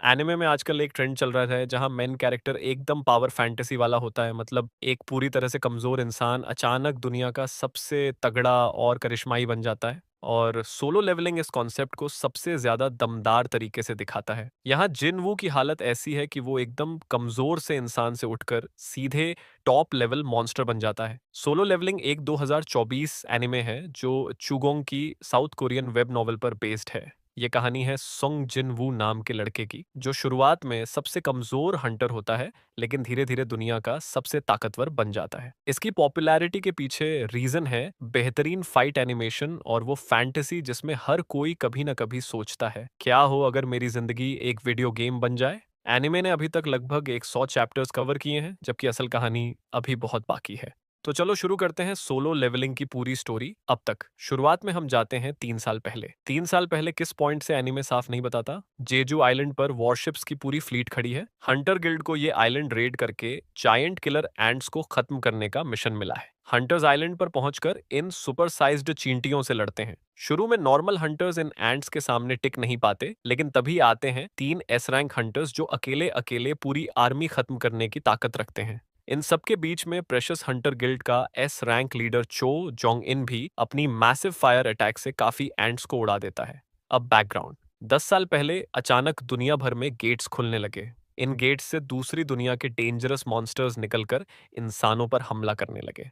Anime में आजकल एक ट्रेंड चल रहा है जहाँ मेन कैरेक्टर एकदम पावर फैंटेसी वाला होता है। मतलब एक पूरी तरह से कमजोर इंसान अचानक दुनिया का सबसे तगड़ा और करिश्माई बन जाता है। और सोलो लेवलिंग इस कॉन्सेप्ट को सबसे ज्यादा दमदार तरीके से दिखाता है। यहाँ जिन वू की हालत ऐसी है कि वो एकदम कमजोर से इंसान से उठकर सीधे टॉप लेवल मॉन्स्टर बन जाता है। सोलो लेवलिंग एक 2024 एनिमे है जो चुगोंग की साउथ कोरियन वेब नॉवल पर बेस्ड है। ये कहानी है सोंग जिन वू नाम के लड़के की, जो शुरुआत में सबसे कमजोर हंटर होता है, लेकिन धीरे धीरे दुनिया का सबसे ताकतवर बन जाता है। इसकी पॉपुलैरिटी के पीछे रीजन है बेहतरीन फाइट एनिमेशन और वो फैंटेसी जिसमें हर कोई कभी ना कभी सोचता है, क्या हो अगर मेरी जिंदगी एक वीडियो गेम बन जाए। एनिमे ने अभी तक लगभग 100 चैप्टर्स कवर किए हैं, जबकि असल कहानी अभी बहुत बाकी है। तो चलो शुरू करते हैं सोलो लेवलिंग की पूरी स्टोरी। अब तक शुरुआत में हम जाते हैं 3 साल पहले। 3 साल पहले किस पॉइंट से एनीमे साफ नहीं बताता। जेजू आइलैंड पर वॉरशिप्स की पूरी फ्लीट खड़ी है। हंटर गिल्ड को ये आइलैंड रेड करके जायंट किलर एंट्स को खत्म करने का मिशन मिला है। हंटर्स आइलैंड पर पहुंचकर इन सुपर साइज्ड चींटियों से लड़ते हैं। शुरू में नॉर्मल हंटर्स इन एंट्स के सामने टिक नहीं पाते, लेकिन तभी आते हैं 3 एस रैंक हंटर्स जो अकेले अकेले पूरी आर्मी खत्म करने की ताकत रखते हैं। इन सबके बीच में प्रेशस हंटर गिल्ड का एस रैंक लीडर चो जोंग इन भी अपनी मैसिव फायर अटैक से काफी एंट्स को उड़ा देता है। अब बैकग्राउंड। 10 साल पहले अचानक दुनिया भर में गेट्स खुलने लगे। इन गेट्स से दूसरी दुनिया के डेंजरस मॉन्स्टर्स निकलकर इंसानों पर हमला करने लगे।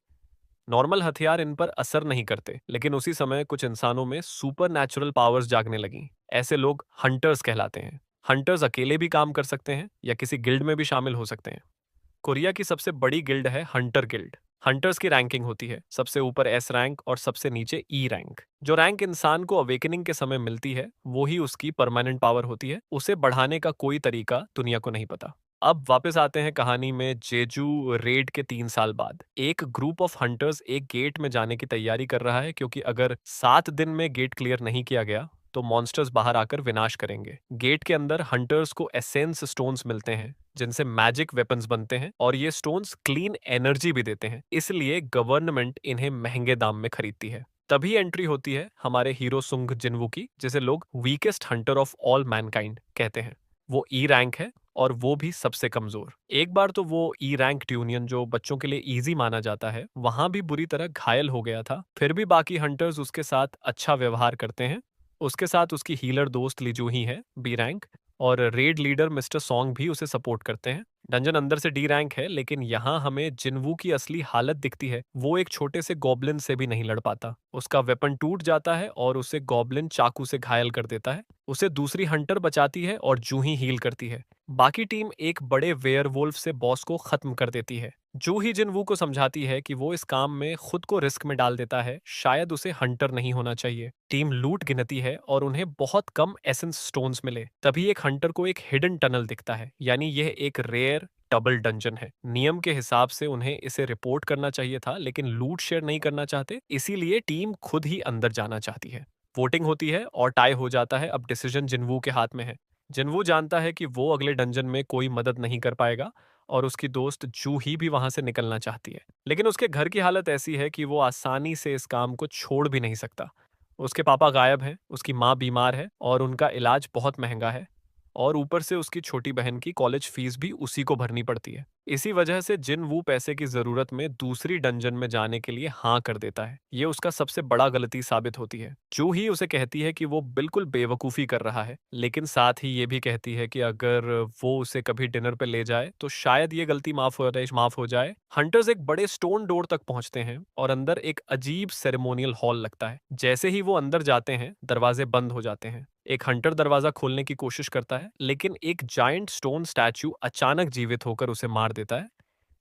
नॉर्मल हथियार इन पर असर नहीं करते, लेकिन उसी समय कुछ इंसानों में सुपर नेचुरल पावर्स जागने लगी। ऐसे लोग हंटर्स कहलाते हैं। हंटर्स अकेले भी काम कर सकते हैं या किसी गिल्ड में भी शामिल हो सकते हैं। कोरिया की सबसे बड़ी गिल्ड है हंटर गिल्ड। हंटर्स की रैंकिंग होती है, सबसे ऊपर एस रैंक और सबसे नीचे ई रैंक। जो रैंक इंसान को अवेकनिंग के समय मिलती है वो ही उसकी परमानेंट पावर होती है। उसे बढ़ाने का कोई तरीका दुनिया को नहीं पता। अब वापस आते हैं कहानी में। जेजू रेड के 3 साल बाद एक ग्रुप ऑफ हंटर्स एक गेट में जाने की तैयारी कर रहा है, क्योंकि अगर 7 दिन में गेट क्लियर नहीं किया गया तो मॉन्स्टर्स बाहर आकर विनाश करेंगे। गेट के अंदर हंटर्स को एसेंस स्टोन्स मिलते हैं, जिनसे मैजिक वेपन्स बनते हैं, और ये स्टोन्स क्लीन एनर्जी भी देते हैं, इसलिए गवर्नमेंट इन्हें महंगे दाम में खरीदती है। तभी एंट्री होती है हमारे हीरो सुंग जिनवू की, जिसे लोग weakest Hunter of all Mankind कहते हैं। वो ई रैंक है और वो भी सबसे कमजोर। एक बार तो वो ई रैंक ट्यूनियन, जो बच्चों के लिए इजी माना जाता है, वहां भी बुरी तरह घायल हो गया था। फिर भी बाकी हंटर्स उसके साथ अच्छा व्यवहार करते हैं। उसके साथ उसकी हीलर दोस्त लिजू ही है, बी रैंक, और रेड लीडर मिस्टर सॉन्ग भी उसे सपोर्ट करते हैं। डंजन अंदर से डी रैंक है, लेकिन यहाँ हमें जिनवू की असली हालत दिखती है। वो एक छोटे से गॉब्लिन से भी नहीं लड़ पाता। उसका वेपन टूट जाता है और उसे गॉब्लिन चाकू से घायल कर देता है। उसे दूसरी हंटर बचाती है और जू ही हील करती है। बाकी टीम एक बड़े वेयरवुल्फ से बॉस को खत्म कर देती है। जू ही जिनवू को समझाती है कि वो इस काम में खुद को रिस्क में डाल देता है, शायद उसे हंटर नहीं होना चाहिए। टीम लूट गिनती है और उन्हें बहुत कम एसेंस स्टोन्स मिले। तभी एक हंटर को एक हिडन टनल दिखता है, यानी यह एक रेयर डबल डंजन है। नियम के हिसाब से उन्हें इसे रिपोर्ट करना चाहिए था, लेकिन लूट शेयर नहीं करना चाहते, इसीलिए टीम खुद ही अंदर जाना चाहती है। वोटिंग होती है और टाई हो जाता है। अब डिसीजन जिनवू के हाथ में है। जिनवू जानता है कि वो अगले डंजन में कोई मदद नहीं कर पाएगा, और उसकी दोस्त जू ही भी वहां से निकलना चाहती है, लेकिन उसके घर की हालत ऐसी है कि वो आसानी से इस काम को छोड़ भी नहीं सकता। उसके पापा गायब हैं, उसकी माँ बीमार है और उनका इलाज बहुत महंगा है, और ऊपर से उसकी छोटी बहन की कॉलेज फीस भी उसी को भरनी पड़ती है। इसी वजह से जिन वू पैसे की जरूरत में दूसरी डंजन में जाने के लिए हाँ कर देता है। ये उसका सबसे बड़ा गलती साबित होती है। जू ही उसे कहती है कि वो बिल्कुल बेवकूफ़ी कर रहा है, लेकिन साथ ही ये भी कहती है कि अगर वो उसे कभी डिनर पे ले जाए तो शायद ये गलती माफ हो जाए। हंटर्स एक बड़े स्टोन डोर तक पहुंचते हैं और अंदर एक अजीब सेरेमोनियल हॉल लगता है। जैसे ही वो अंदर जाते हैं दरवाजे बंद हो जाते हैं। एक हंटर दरवाजा खोलने की कोशिश करता है, लेकिन एक जायंट स्टोन स्टैचू अचानक जीवित होकर उसे मार देता है।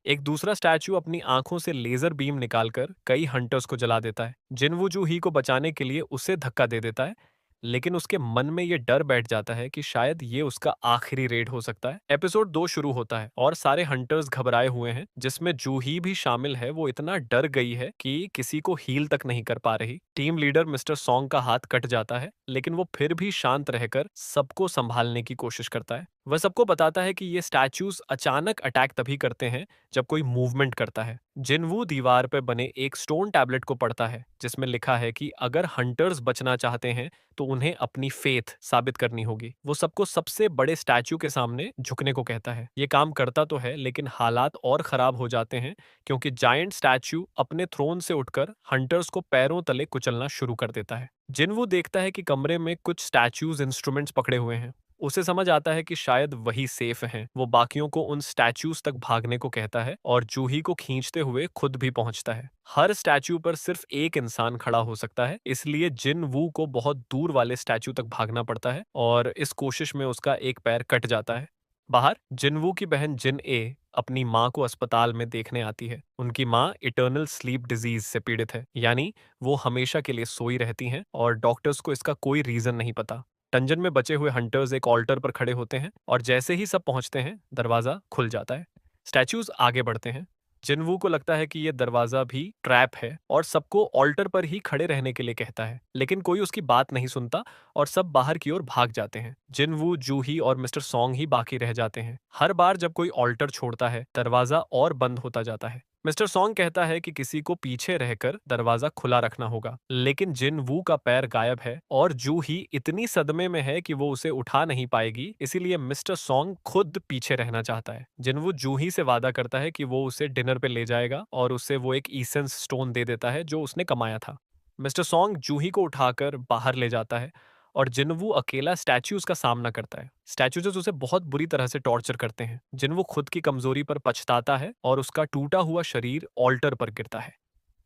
एक दूसरा स्टैचू अपनी आंखों से लेजर बीम निकालकर कई हंटर्स को जला देता है। जिनवू जू ही को बचाने के लिए उसे धक्का दे देता है, लेकिन उसके मन में ये डर बैठ जाता है कि शायद ये उसका आखिरी रेड हो सकता है। एपिसोड 2 शुरू होता है और सारे हंटर्स घबराए हुए हैं, जिसमें जूही भी शामिल है। वो इतना डर गई है कि किसी को हील तक नहीं कर पा रही। टीम लीडर मिस्टर सॉन्ग का हाथ कट जाता है, लेकिन वो फिर भी शांत रहकर सबको संभालने की कोशिश करता है। वह सबको बताता है कि ये स्टैचूज अचानक अटैक तभी करते हैं जब कोई मूवमेंट करता है। जिनवू दीवार पे बने एक स्टोन टैबलेट को पढ़ता है जिसमें लिखा है कि अगर हंटर्स बचना चाहते हैं तो उन्हें अपनी फेथ साबित करनी होगी। वो सबको सबसे बड़े स्टैचू के सामने झुकने को कहता है। ये काम करता तो है लेकिन हालात और खराब हो जाते हैं क्योंकि जायंट स्टैचू अपने थ्रोन से उठकर हंटर्स को पैरों तले कुचलना शुरू कर देता है। जिनवू देखता है कि कमरे में कुछ स्टैचूज इंस्ट्रूमेंट्स पकड़े हुए हैं। उसे समझ आता है कि शायद वही सेफ हैं। वो बाकियों को उन स्टैच्यूज तक भागने को कहता है और जूही को खींचते हुए खुद भी पहुंचता है। हर स्टैच्यू पर सिर्फ एक इंसान खड़ा हो सकता है, इसलिए जिन वू को बहुत दूर वाले स्टैच्यू तक भागना पड़ता है और इस कोशिश में उसका एक पैर कट जाता है। बाहर जिनवू की बहन जिन ए अपनी माँ को अस्पताल में देखने आती है। उनकी माँ इटर्नल स्लीप डिजीज से पीड़ित है, यानी वो हमेशा के लिए सोई रहती हैं और डॉक्टर्स को इसका कोई रीजन नहीं पता। डंजन में बचे हुए हंटर्स एक ऑल्टर पर खड़े होते हैं और जैसे ही सब पहुंचते हैं दरवाजा खुल जाता है। स्टैचूज आगे बढ़ते हैं। जिनवू को लगता है कि ये दरवाजा भी ट्रैप है और सबको ऑल्टर पर ही खड़े रहने के लिए कहता है, लेकिन कोई उसकी बात नहीं सुनता और सब बाहर की ओर भाग जाते हैं। जिनवू, जूही और मिस्टर सॉन्ग ही बाकी रह जाते हैं। हर बार जब कोई ऑल्टर छोड़ता है दरवाजा और बंद होता जाता है। मिस्टर सॉन्ग कहता है कि किसी को पीछे रहकर दरवाजा खुला रखना होगा, लेकिन जिन वू का पैर गायब है और जूही इतनी सदमे में है कि वो उसे उठा नहीं पाएगी, इसीलिए मिस्टर सॉन्ग खुद पीछे रहना चाहता है। जिनवू जूही से वादा करता है कि वो उसे डिनर पे ले जाएगा और उसे वो एक ईसेंस स्टोन दे देता है जो उसने कमाया था। मिस्टर सॉन्ग जूही को उठाकर बाहर ले जाता है और जिनवू अकेला स्टैच्यूज का सामना करता है। स्टैच्यूज उसे बहुत बुरी तरह से टॉर्चर करते हैं। जिनवू खुद की कमजोरी पर पछताता है और उसका टूटा हुआ शरीर ऑल्टर पर गिरता है।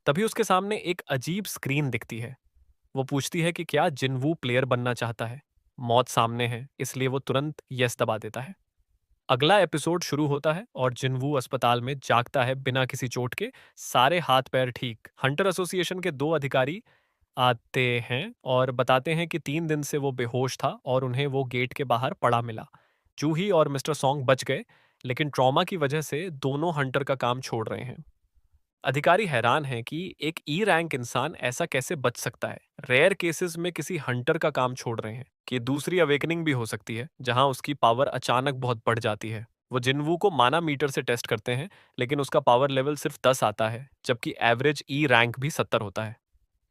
तभी उसके सामने एक अजीब स्क्रीन दिखती है। वो पूछती है कि क्या जिनवू प्लेयर बनना चाहता है। मौत सामने है, इसलिए वो तुरंत यस दबा देता है। अगला एपिसोड शुरू होता है और जिनवू अस्पताल में जागता है बिना किसी चोट के, सारे हाथ पैर ठीक। हंटर एसोसिएशन के दो अधिकारी आते हैं और बताते हैं कि 3 दिन से वो बेहोश था और उन्हें वो गेट के बाहर पड़ा मिला। जूही और मिस्टर सॉन्ग बच गए, लेकिन ट्रॉमा की वजह से दोनों हंटर का काम छोड़ रहे हैं। अधिकारी हैरान हैं कि एक ई रैंक इंसान ऐसा कैसे बच सकता है। रेयर केसेस में किसी हंटर का काम छोड़ रहे हैं कि दूसरी अवेकनिंग भी हो सकती है जहां उसकी पावर अचानक बहुत बढ़ जाती है। वो जिनवू को माना मीटर से टेस्ट करते हैं, लेकिन उसका पावर लेवल सिर्फ 10 आता है, जबकि एवरेज ई रैंक भी 70 होता है।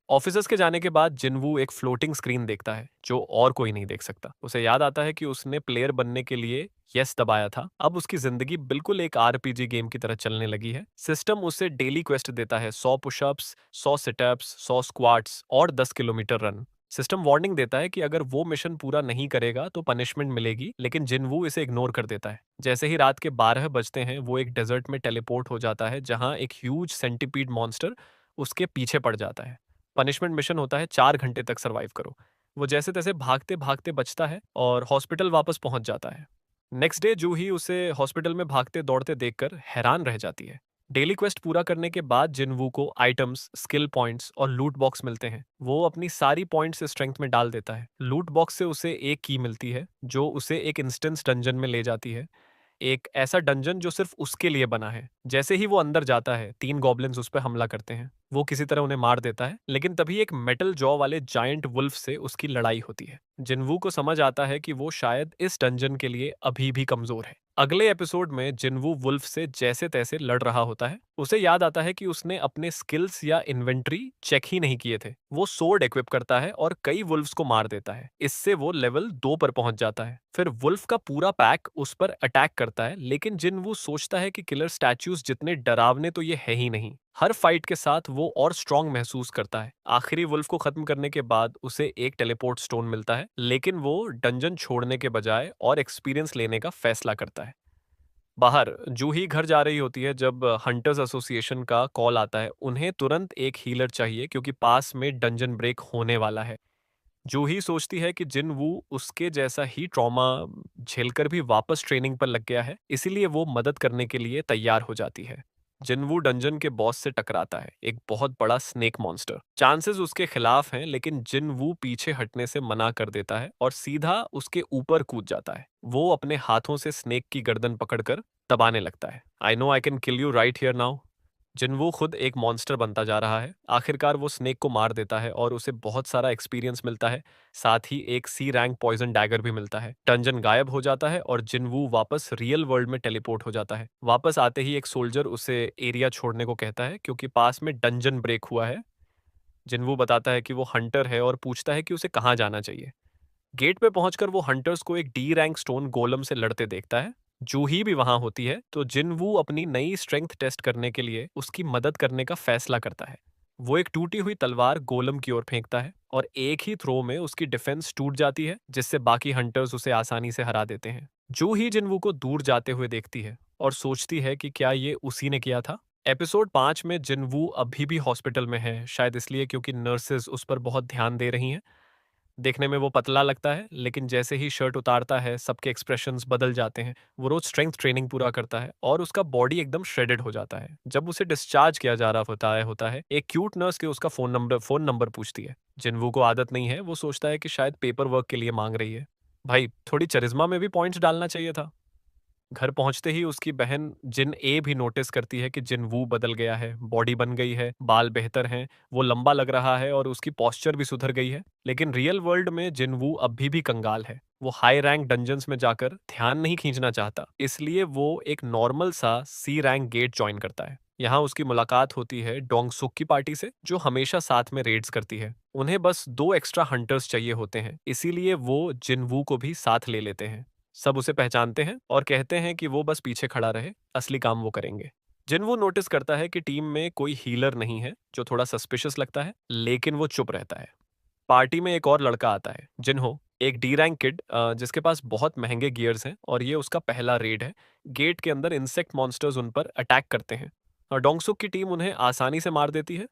ऑफिसर्स के जाने के बाद जिनवू एक फ्लोटिंग स्क्रीन देखता है जो और कोई नहीं देख सकता। उसे याद आता है कि उसने प्लेयर बनने के लिए यस दबाया था। अब उसकी जिंदगी बिल्कुल एक आरपीजी गेम की तरह चलने लगी है। सिस्टम उसे डेली क्वेस्ट देता है, 100 पुशअप्स, 100 सिटअप्स, 100 स्क्वाट्स और 10 किलोमीटर रन। सिस्टम वार्निंग देता है कि अगर वो मिशन पूरा नहीं करेगा तो पनिशमेंट मिलेगी, लेकिन जिनवू इसे इग्नोर कर देता है। जैसे ही रात के 12 बजते हैं वो एक डेजर्ट में टेलीपोर्ट हो जाता है जहां एक ह्यूज सेंटीपीड मॉन्स्टर उसके पीछे पड़ जाता है। पनिशमेंट मिशन होता है 4 घंटे तक सरवाइव करो। वो जैसे तैसे भागते भागते बचता है और हॉस्पिटल वापस पहुंच जाता है। नेक्स्ट डे जूही उसे हॉस्पिटल में भागते दौड़ते देखकर हैरान रह जाती है। डेली क्वेस्ट पूरा करने के बाद जिनवू को आइटम्स, स्किल पॉइंट्स और लूट बॉक्स मिलते हैं। वो अपनी सारी पॉइंट्स स्ट्रेंथ में डाल देता है। लूट बॉक्स से उसे एक की मिलती है जो उसे एक इंस्टेंस डंजन में ले जाती है, एक ऐसा डंजन जो सिर्फ उसके लिए बना है। जैसे ही वो अंदर जाता है 3 गॉब्लिन्स उस पर हमला करते हैं। वो किसी तरह उन्हें मार देता है, लेकिन तभी एक मेटल जॉ वाले जायंट वुल्फ से उसकी लड़ाई होती है। जिनवू को समझ आता है कि वो शायद इस डंजन के लिए अभी भी कमजोर है। अगले एपिसोड में जिनवू वुल्फ से जैसे तैसे लड़ रहा होता है। उसे याद आता है कि उसने अपने स्किल्स या इन्वेंट्री चेक ही नहीं किए थे। वो सोर्ड इक्विप करता है और कई वुल्फ्स को मार देता है। इससे वो लेवल 2 पर पहुंच जाता है। फिर वुल्फ का पूरा पैक उस पर अटैक करता है, लेकिन जिनवू सोचता है कि किलर स्टैच्यूज जितने डरावने तो ये है ही नहीं। हर फाइट के साथ वो और स्ट्रांग महसूस करता है। आखिरी वुल्फ को खत्म करने के बाद उसे एक टेलीपोर्ट स्टोन मिलता है, लेकिन वो डंजन छोड़ने के बजाय और एक्सपीरियंस लेने का फैसला करता है। बाहर जूही घर जा रही होती है जब हंटर्स एसोसिएशन का कॉल आता है। उन्हें तुरंत एक हीलर चाहिए क्योंकि पास में डंजन ब्रेक होने वाला है। जूही सोचती है कि जिन वू उसके जैसा ही ट्रॉमा झेलकर भी वापस ट्रेनिंग पर लग गया है, इसीलिए वो मदद करने के लिए तैयार हो जाती है। जिनवू डंजन के बॉस से टकराता है, एक बहुत बड़ा स्नेक मॉन्स्टर। चांसेस उसके खिलाफ हैं, लेकिन जिनवू पीछे हटने से मना कर देता है और सीधा उसके ऊपर कूद जाता है। वो अपने हाथों से स्नेक की गर्दन पकड़कर दबाने लगता है। I know I can kill you right here now. जिनवू खुद एक मॉन्स्टर बनता जा रहा है। आखिरकार वो स्नेक को मार देता है और उसे बहुत सारा एक्सपीरियंस मिलता है। साथ ही एक सी रैंक पॉइजन डैगर भी मिलता है। डंजन गायब हो जाता है और जिनवू वापस रियल वर्ल्ड में टेलीपोर्ट हो जाता है। वापस आते ही एक सोल्जर उसे एरिया छोड़ने को कहता है क्योंकि पास में डंजन ब्रेक हुआ है। जिनवू बताता है कि वो हंटर है और पूछता है कि उसे कहाँ जाना चाहिए। गेट पे पहुंचकर वो हंटर्स को एक डी रैंक स्टोन गोलम से लड़ते देखता है। जूही भी वहां होती है तो जिनवू अपनी नई स्ट्रेंथ टेस्ट करने के लिए उसकी मदद करने का फैसला करता है। वो एक टूटी हुई तलवार गोलम की ओर फेंकता है और एक ही थ्रो में उसकी डिफेंस टूट जाती है जिससे बाकी हंटर्स उसे आसानी से हरा देते हैं। जूही जिनवू को दूर जाते हुए देखती है और सोचती है कि क्या ये उसी ने किया था। एपिसोड 5 में जिनवू अभी भी हॉस्पिटल में है, शायद इसलिए क्योंकि नर्सेज उस पर बहुत ध्यान दे रही हैं। देखने में वो पतला लगता है, लेकिन जैसे ही शर्ट उतारता है, सबके एक्सप्रेशंस बदल जाते हैं। वो रोज स्ट्रेंथ ट्रेनिंग पूरा करता है और उसका बॉडी एकदम श्रेडेड हो जाता है। जब उसे डिस्चार्ज किया जा रहा होता है, एक क्यूट नर्स के उसका फ़ोन नंबर पूछती है। जिन्वू को आदत नहीं है, वो सोचता है कि शायद पेपर वर्क के लिए मांग रही है। भाई, थोड़ी चरिज्मा में भी पॉइंट्स डालना चाहिए था। घर पहुंचते ही उसकी बहन जिन ए भी नोटिस करती है कि जिन वू बदल गया है, बॉडी बन गई है, बाल बेहतर हैं, वो लंबा लग रहा है और उसकी पॉस्चर भी सुधर गई है। लेकिन रियल वर्ल्ड में जिन वू अभी भी कंगाल है। वो हाई रैंक डंजन्स में जाकर ध्यान नहीं खींचना चाहता, इसलिए वो एक नॉर्मल सा सी रैंक गेट ज्वाइन करता है। यहाँ उसकी मुलाकात होती है डोंग सुक की पार्टी से, जो हमेशा साथ में रेड्स करती है। उन्हें बस 2 एक्स्ट्रा हंटर्स चाहिए होते हैं, इसीलिए वो जिन वू को भी साथ ले लेते हैं। सब उसे पहचानते हैं और कहते हैं कि वो बस पीछे खड़ा रहे, असली काम वो करेंगे। जिनवू नोटिस करता है कि टीम में कोई हीलर नहीं है, जो थोड़ा सस्पिशियस लगता है, लेकिन वो चुप रहता है। पार्टी में एक और लड़का आता है, जिन्हो, एक डी रैंक किड जिसके पास बहुत महंगे गियर्स हैं और ये उसका पहला रेड है। गेट के अंदर इंसेक्ट मॉन्स्टर्स उन पर अटैक करते हैं और डोंगसुक की टीम उन्हें आसानी से मार देती है।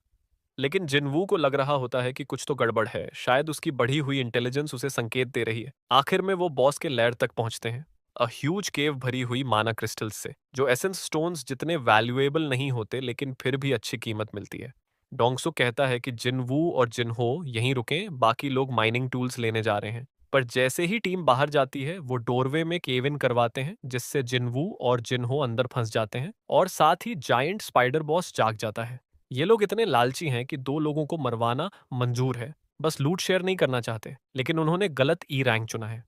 लेकिन जिनवू को लग रहा होता है कि कुछ तो गड़बड़ है, शायद उसकी बढ़ी हुई इंटेलिजेंस उसे संकेत दे रही है। आखिर में वो बॉस के लैर तक पहुंचते हैं, अ ह्यूज केव भरी हुई माना क्रिस्टल्स से, जो एसेंस स्टोन्स जितने वैल्यूएबल नहीं होते लेकिन फिर भी अच्छी कीमत मिलती है। डोंगसुक कहता है कि जिनवू और जिनहो यहीं रुकें, बाकी लोग माइनिंग टूल्स लेने जा रहे हैं। पर जैसे ही टीम बाहर जाती है, वो डोरवे में केव इन करवाते हैं, जिससे जिनवू और जिनहो अंदर फंस जाते हैं और साथ ही जायंट स्पाइडर बॉस जाग जाता है। ये लोग इतने लालची हैं कि 2 लोगों को मरवाना मंजूर है, बस लूट शेयर नहीं करना चाहते, लेकिन उन्होंने गलत ई रैंक चुना है।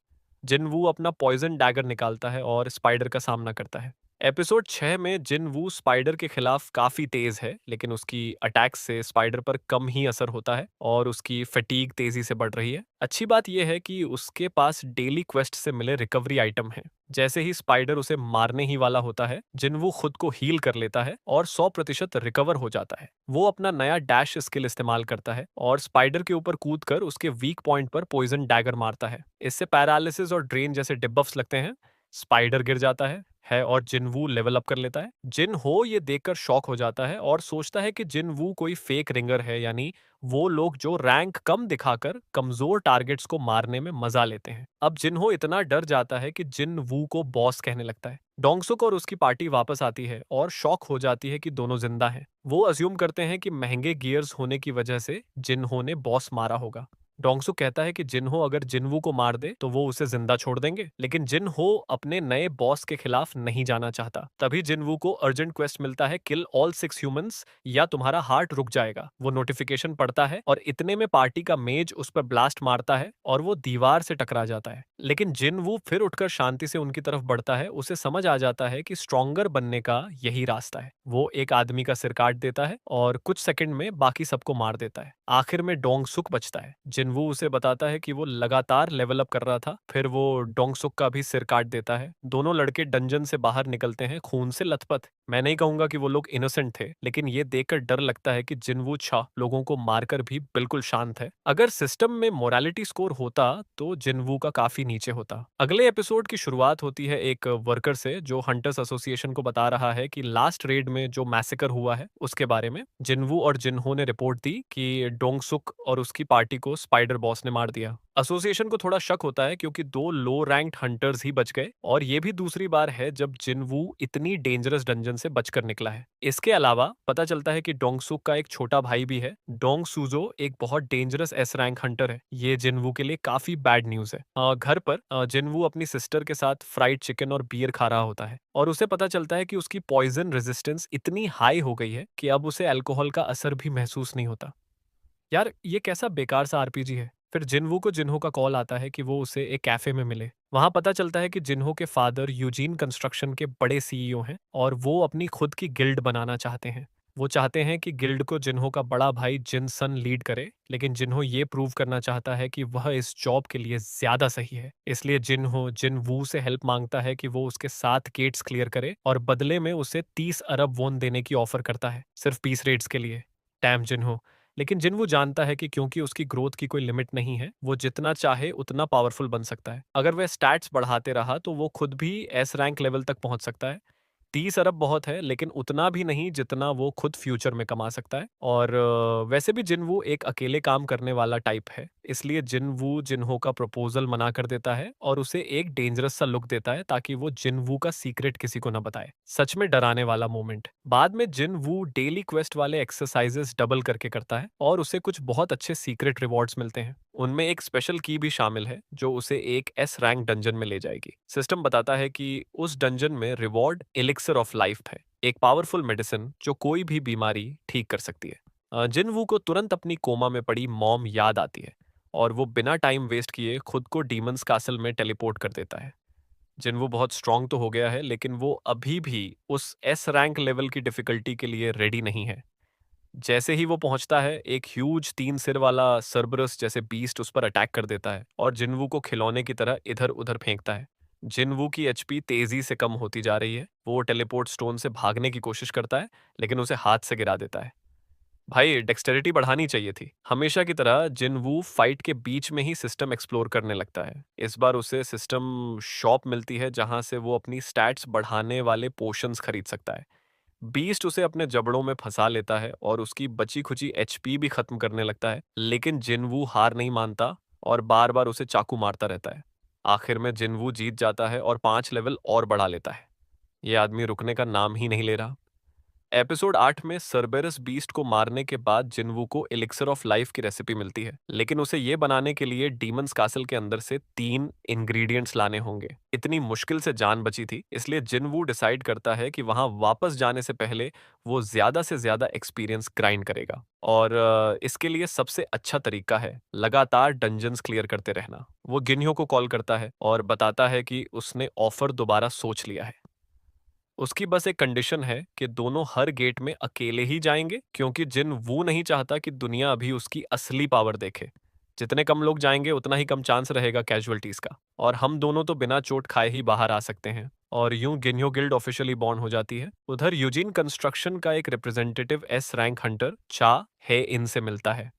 जिन वू अपना पॉइजन डैगर निकालता है और स्पाइडर का सामना करता है। एपिसोड 6 में जिन वू स्पाइडर के खिलाफ काफी तेज है, लेकिन उसकी अटैक से स्पाइडर पर कम ही असर होता है और उसकी फटीग तेजी से बढ़ रही है। अच्छी बात यह है कि उसके पास डेली क्वेस्ट से मिले रिकवरी आइटम हैं। जैसे ही स्पाइडर उसे मारने ही वाला होता है, जिन वू खुद को हील कर लेता है और 100% रिकवर हो जाता है। वो अपना नया डैश स्किल इस्तेमाल करता है और स्पाइडर के ऊपर कूदकर उसके वीक पॉइंट पर पॉइजन डैगर मारता है। इससे पैरालिसिस और ड्रेन जैसे डिबफ्स लगते हैं। स्पाइडर गिर जाता है और जिनवू लेवल अप कर लेता है। जिन हो ये देखकर शॉक हो जाता है और सोचता है कि जिनवू कोई फेक रिंगर है, यानी वो लोग जो रैंक कम दिखाकर कमजोर टारगेट्स को मारने में मजा लेते हैं। अब जिनहो इतना डर जाता है कि जिनवू को बॉस कहने लगता है। डोंगसुक और उसकी पार्टी वापस आती है और शॉक हो जाती है कि दोनों जिंदा हैं। वो अज्यूम करते हैं कि महंगे गियर्स होने की वजह से जिनहो ने बॉस मारा होगा। डोंगसुक कहता है कि जिनहो अगर जिनवू को मार दे तो वो उसे जिंदा छोड़ देंगे, लेकिन जिनहो अपने नए बॉस के खिलाफ नहीं जाना चाहता। तभी जिनवू को अर्जेंट क्वेस्ट मिलता है, किल ऑल 6 ह्यूमंस या तुम्हारा हार्ट रुक जाएगा। वो नोटिफिकेशन पढ़ता है और इतने में पार्टी का मेज उस पर ब्लास्ट मारता है और वो दीवार से टकरा जाता है। लेकिन जिनवू फिर उठकर शांति से उनकी तरफ बढ़ता है। उसे समझ आ जाता है कि स्ट्रॉन्गर बनने का यही रास्ता है। वो एक आदमी का सिर काट देता है और कुछ सेकंड में बाकी सबको मार देता है। आखिर में डोंगसुक बचता है। जिनवू उसे बताता है कि वो लगातार लेवल अप कर रहा था। फिर वो डोंगसुक का भी सिर काट देता है। दोनों लड़के डंजन से बाहर निकलते हैं खून से लथपथ। मैं नहीं कहूंगा कि वो लोग इनोसेंट थे, लेकिन ये देखकर डर लगता है कि जिनवू छा लोगों को मारकर भी बिल्कुल शांत है। अगर सिस्टम में मोरालिटी स्कोर होता तो जिनवू का काफी नीचे होता। अगले एपिसोड की शुरुआत होती है एक वर्कर से, जो हंटर्स एसोसिएशन को बता रहा है कि लास्ट रेड में जो मैसेकर हुआ है उसके बारे में। जिनवू और जिनहो ने रिपोर्ट दी कि डोंगसुक और उसकी पार्टी को स्पाइडर बॉस ने मार दिया। एसोसिएशन को थोड़ा शक होता है क्योंकि दो लो रैंक्ड हंटर्स ही बच गए और ये भी दूसरी बार है जब जिनवू इतनी डेंजरस डंजन से बचकर निकला है। इसके अलावा पता चलता है कि डोंगसुक का एक छोटा भाई भी है। डोंग सुजो एक बहुत डेंजरस एस रैंक हंटर है। ये जिनवू के लिए काफी बैड न्यूज है। घर पर जिनवू अपनी सिस्टर के साथ फ्राइड चिकन और बियर खा रहा होता है और उसे पता चलता है कि उसकी पॉइजन रेजिस्टेंस इतनी हाई हो गई है कि अब उसे अल्कोहल का असर भी महसूस नहीं होता। यार ये कैसा बेकार सा आरपीजी है। फिर जिनवू को जिन्हो का कॉल आता है कि वो उसे एक कैफे में मिले। वहां पता चलता है कि जिन्हो के फादर यूजीन कंस्ट्रक्शन के बड़े सीईओ हैं और वो अपनी खुद की गिल्ड बनाना चाहते हैं। वो चाहते हैं कि गिल्ड को जिन्हो का बड़ा भाई जिनसन लीड करे, लेकिन जिन्हो ये प्रूव करना चाहता है कि वह इस जॉब के लिए ज्यादा सही है। इसलिए जिन्हो जिनवू से हेल्प मांगता है कि वो उसके साथ गेट्स क्लियर करे और बदले में उसे 30 अरब वोन देने की ऑफर करता है, सिर्फ पीस रेट्स के लिए। टैम जिन्हो। लेकिन जिन्वू जानता है कि क्योंकि उसकी ग्रोथ की कोई लिमिट नहीं है, वो जितना चाहे उतना पावरफुल बन सकता है। अगर वह स्टैट्स बढ़ाते रहा तो वो खुद भी एस रैंक लेवल तक पहुंच सकता है। 30 अरब बहुत है, लेकिन उतना भी नहीं जितना वो खुद फ्यूचर में कमा सकता है। और वैसे भी जिनवू एक अकेले काम करने वाला टाइप है, इसलिए जिनवू जिन्हो का प्रपोजल मना कर देता है और उसे एक डेंजरस सा लुक देता है ताकि वो जिनवू का सीक्रेट किसी को न बताए। सच में डराने वाला मोमेंट। बाद में जिनवू डेली क्वेस्ट वाले एक्सरसाइजेस डबल करके करता है और उसे कुछ बहुत अच्छे सीक्रेट रिवॉर्ड्स मिलते हैं। उनमें एक स्पेशल की भी शामिल है जो उसे एक एस रैंक डंजन में ले जाएगी। सिस्टम बताता है कि उस डंजन में रिवॉर्ड एलिक्सर ऑफ लाइफ है, एक पावरफुल मेडिसिन जो कोई भी बीमारी ठीक कर सकती है। जिनवू को तुरंत अपनी कोमा में पड़ी मॉम याद आती है और वो बिना टाइम वेस्ट किए खुद को डीमंस कासल में टेलीपोर्ट कर देता है। जिनवू बहुत स्ट्रांग तो हो गया है, लेकिन वो अभी भी उस एस रैंक लेवल की डिफिकल्टी के लिए रेडी नहीं है। जैसे ही वो पहुंचता है, एक ह्यूज 3 सिर वाला सर्बरस जैसे बीस्ट उस पर अटैक कर देता है और जिनवू को खिलौने की तरह इधर उधर फेंकता है। जिनवू की एचपी तेजी से कम होती जा रही है। वो टेलीपोर्ट स्टोन से भागने की कोशिश करता है, लेकिन उसे हाथ से गिरा देता है। भाई डेक्सटेरिटी बढ़ानी चाहिए थी। हमेशा की तरह जिनवू फाइट के बीच में ही सिस्टम एक्सप्लोर करने लगता है। इस बार उसे सिस्टम शॉप मिलती है जहां से वो अपनी स्टैट्स बढ़ाने वाले पोशंस खरीद सकता है। बीस्ट उसे अपने जबड़ों में फंसा लेता है और उसकी बची खुची एचपी भी खत्म करने लगता है, लेकिन जिनवू हार नहीं मानता और बार बार उसे चाकू मारता रहता है। आखिर में जिनवू जीत जाता है और 5 लेवल और बढ़ा लेता है। ये आदमी रुकने का नाम ही नहीं ले रहा। एपिसोड 8 में सरबेरस बीस्ट को मारने के बाद जिनवू को एलिक्सर ऑफ लाइफ की रेसिपी मिलती है, लेकिन उसे ये बनाने के लिए डीमंस कासल के अंदर से 3 इंग्रेडिएंट्स लाने होंगे। इतनी मुश्किल से जान बची थी, इसलिए जिनवू डिसाइड करता है कि वहां वापस जाने से पहले वो ज्यादा से ज्यादा एक्सपीरियंस ग्राइंड करेगा। और इसके लिए सबसे अच्छा तरीका है लगातार डंजन्स क्लियर करते रहना। वो गिन्यो को कॉल करता है और बताता है कि उसने ऑफर दोबारा सोच लिया है। उसकी बस एक कंडीशन है कि दोनों हर गेट में अकेले ही जाएंगे, क्योंकि जिन वो नहीं चाहता कि दुनिया अभी उसकी असली पावर देखे। जितने कम लोग जाएंगे उतना ही कम चांस रहेगा कैजुअलिटीज का, और हम दोनों तो बिना चोट खाए ही बाहर आ सकते हैं। और यूं गिन्यो गिल्ड ऑफिशियली बॉर्न हो जाती है। उधर यूजीन कंस्ट्रक्शन का एक रिप्रेजेंटेटिव एस रैंक हंटर चा हे इन से मिलता है।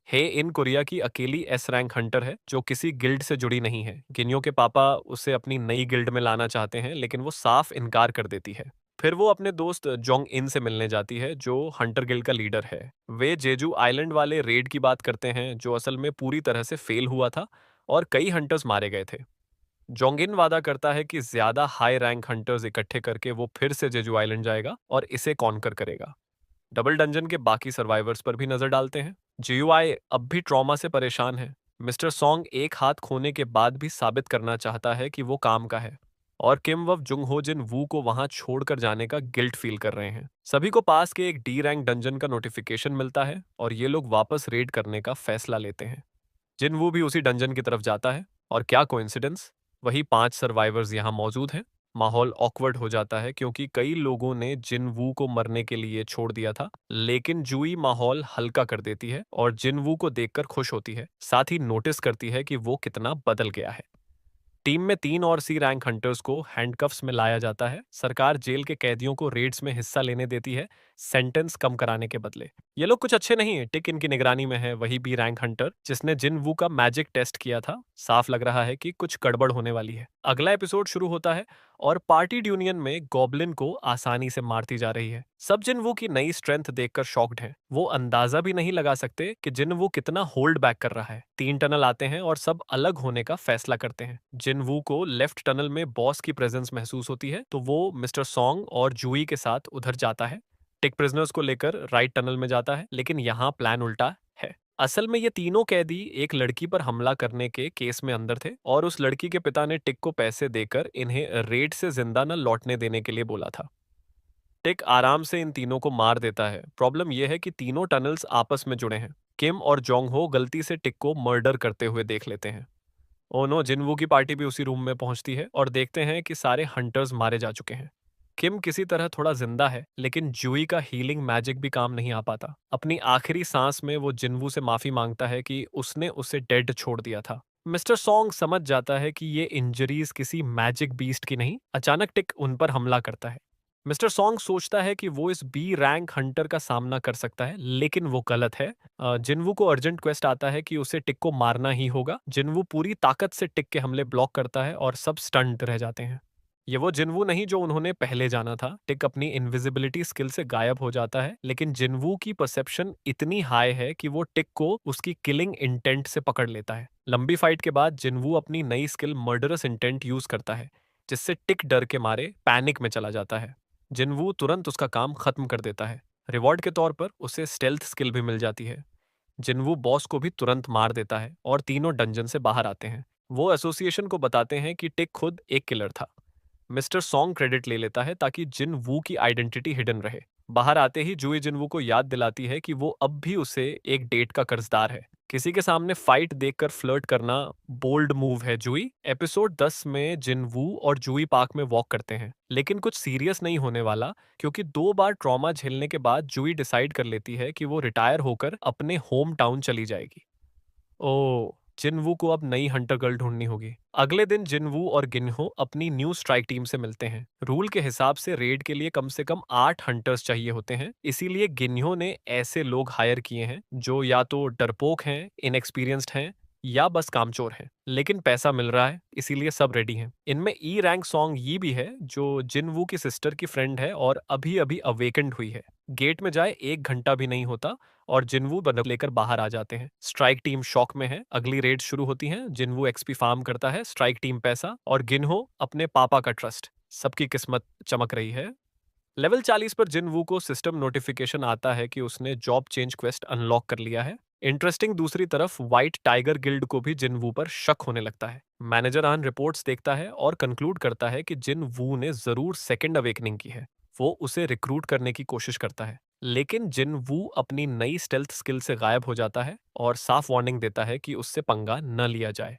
हे इन कोरिया की अकेली एस रैंक हंटर है जो किसी गिल्ड से जुड़ी नहीं है। गिन्यो के पापा उसे अपनी नई गिल्ड में लाना चाहते हैं, लेकिन वो साफ इनकार कर देती है। फिर वो अपने दोस्त जोंग इन से मिलने जाती है जो हंटर गिल्ड का लीडर है। वे जेजू आइलैंड वाले रेड की बात करते हैं जो असल में पूरी तरह से फेल हुआ था और कई हंटर्स मारे गए थे। जोंगिन वादा करता है कि ज्यादा हाई रैंक हंटर्स इकट्ठे करके वो फिर से जेजू आइलैंड जाएगा और इसे कॉन्कर करेगा। डबल डंजन के बाकी सर्वाइवर्स पर भी नजर डालते हैं। जीयूआई अब भी ट्रॉमा से परेशान है। मिस्टर सॉन्ग एक हाथ खोने के बाद भी साबित करना चाहता है कि वो काम का है, और किम वव जुंग हो जिन वू को वहां छोड़कर जाने का गिल्ट फील कर रहे हैं। सभी को पास के एक डी रैंक डंजन का नोटिफिकेशन मिलता है और ये लोग वापस रेड करने का फैसला लेते हैं। जिन वू भी उसी डंजन की तरफ जाता है, और क्या कोइंसिडेंस, वही 5 सर्वाइवर्स यहाँ मौजूद हैं। माहौल ऑकवर्ड हो जाता है क्योंकि कई लोगों ने जिन वू को मरने के लिए छोड़ दिया था, लेकिन जूई माहौल हल्का कर देती है और जिन वू को देखकर खुश होती है, साथ ही नोटिस करती है कि वो कितना बदल गया है। टीम में 3 और सी रैंक हंटर्स को हैंडकफ्स में लाया जाता है। सरकार जेल के कैदियों को रेड्स में हिस्सा लेने देती है, सेंटेंस कम कराने के बदले। ये लोग कुछ अच्छे नहीं है। टिक इनकी निगरानी में है, वही बी रैंक हंटर जिसने जिन वू का मैजिक टेस्ट किया था। साफ लग रहा है कि कुछ गड़बड़ होने वाली है। अगला एपिसोड शुरू होता है और पार्टी यूनियन में गॉबलिन को आसानी से मारती जा रही है। सब जिनवू की नई स्ट्रेंथ देखकर शॉक्ड हैं। वो अंदाजा भी नहीं लगा सकते कि जिनवू कितना होल्ड बैक कर रहा है। 3 टनल आते हैं और सब अलग होने का फैसला करते हैं। जिनवू को लेफ्ट टनल में बॉस की प्रेजेंस महसूस होती है, तो वो मिस्टर सॉन्ग और जूई के साथ उधर जाता है। टिक प्रिजनर्स को लेकर राइट टनल में जाता है, लेकिन यहाँ प्लान उल्टा है। असल में ये तीनों कैदी एक लड़की पर हमला करने के केस में अंदर थे और उस लड़की के पिता ने टिक को पैसे देकर इन्हें रेड से जिंदा न लौटने देने के लिए बोला था। टिक आराम से इन तीनों को मार देता है। प्रॉब्लम यह है कि तीनों टनल्स आपस में जुड़े हैं। किम और जोंग हो गलती से टिक को मर्डर करते हुए देख लेते हैं। ओनो, जिनवू की पार्टी भी उसी रूम में पहुंचती है और देखते हैं कि सारे हंटर्स मारे जा चुके हैं। किम किसी तरह थोड़ा जिंदा है, लेकिन जूई का हीलिंग मैजिक भी काम नहीं आ पाता। अपनी आखिरी सांस में वो जिनवू से माफी मांगता है कि उसने उसे डेड छोड़ दिया था। मिस्टर सॉन्ग समझ जाता है कि ये इंजरीज किसी मैजिक बीस्ट की नहीं। अचानक टिक उन पर हमला करता है। मिस्टर सॉन्ग सोचता है कि वो इस बी रैंक हंटर का सामना कर सकता है, लेकिन वो गलत है। जिनवू को अर्जेंट क्वेस्ट आता है कि उसे टिक को मारना ही होगा। जिनवू पूरी ताकत से टिक के हमले ब्लॉक करता है और सब स्टंट रह जाते हैं। ये वो जिनवू नहीं जो उन्होंने पहले जाना था। टिक अपनी इनविजिबिलिटी स्किल से गायब हो जाता है, लेकिन जिनवू की परसेप्शन इतनी हाई है कि वो टिक को उसकी किलिंग इंटेंट से पकड़ लेता है। लंबी फाइट के बाद जिनवू अपनी नई स्किल मर्डरस इंटेंट यूज करता है, जिससे टिक डर के मारे पैनिक में चला जाता है। जिनवू तुरंत उसका काम खत्म कर देता है। रिवॉर्ड के तौर पर उसे स्टेल्थ स्किल भी मिल जाती है। जिनवू बॉस को भी तुरंत मार देता है और तीनों डंजन से बाहर आते हैं। वो एसोसिएशन को बताते हैं कि टिक खुद एक किलर था। मिस्टर सॉन्ग क्रेडिट ले लेता है ताकि जिन वू की आइडेंटिटी हिडन रहे। बाहर आते ही जूई जिनवू को याद दिलाती है कि वो अब भी उसे एक डेट का कर्जदार है। किसी के सामने फाइट देखकर फ्लर्ट करना बोल्ड मूव है जूई। एपिसोड 10 में जिनवू और जूई पार्क में वॉक करते हैं, लेकिन कुछ सीरियस नहीं होने वाला, क्योंकि 2 बार ट्रॉमा झेलने के बाद जूई डिसाइड कर लेती है कि वो रिटायर होकर अपने होम टाउन चली जाएगी। ओह! जिनवू को अब नई हंटर गर्ल ढूंढनी होगी। अगले दिन जिनवू और गिनहो अपनी न्यू स्ट्राइक टीम से मिलते हैं। रूल के हिसाब से कम से कम 8 हंटर्स चाहिए होते हैं, इसीलिए गिन्हो ने ऐसे लोग हायर किए हैं जो या तो डरपोक हैं, इनएक्सपीरियंस्ड हैं या बस कामचोर हैं। लेकिन पैसा मिल रहा है, इसीलिए सब रेडी हैं। इनमें ई रैंक सॉन्ग यी भी है, जो जिनवू की सिस्टर की फ्रेंड है और अभी अभी अवेकेंड हुई है। गेट में जाए 1 घंटा भी नहीं होता और जिनवू बंदूक लेकर बाहर आ जाते हैं। स्ट्राइक टीम शॉक में है। अगली रेड शुरू होती हैं। जिनवू एक्सपी फार्म करता है, स्ट्राइक टीम पैसा और गिनहो अपने पापा का ट्रस्ट। सबकी किस्मत चमक रही है। लेवल 40 पर जिनवू को सिस्टम नोटिफिकेशन आता है कि उसने जॉब चेंज क्वेस्ट अनलॉक कर लिया है। इंटरेस्टिंग, दूसरी तरफ व्हाइट टाइगर गिल्ड को भी जिनवू पर शक होने लगता है। मैनेजर आन रिपोर्ट्स देखता है और कंक्लूड करता है कि जिनवू ने जरूर सेकंड अवेकनिंग की है। वो उसे रिक्रूट करने की कोशिश करता है, लेकिन जिनवू अपनी नई स्टेल्थ स्किल से गायब हो जाता है और साफ वार्निंग देता है कि उससे पंगा न लिया जाए।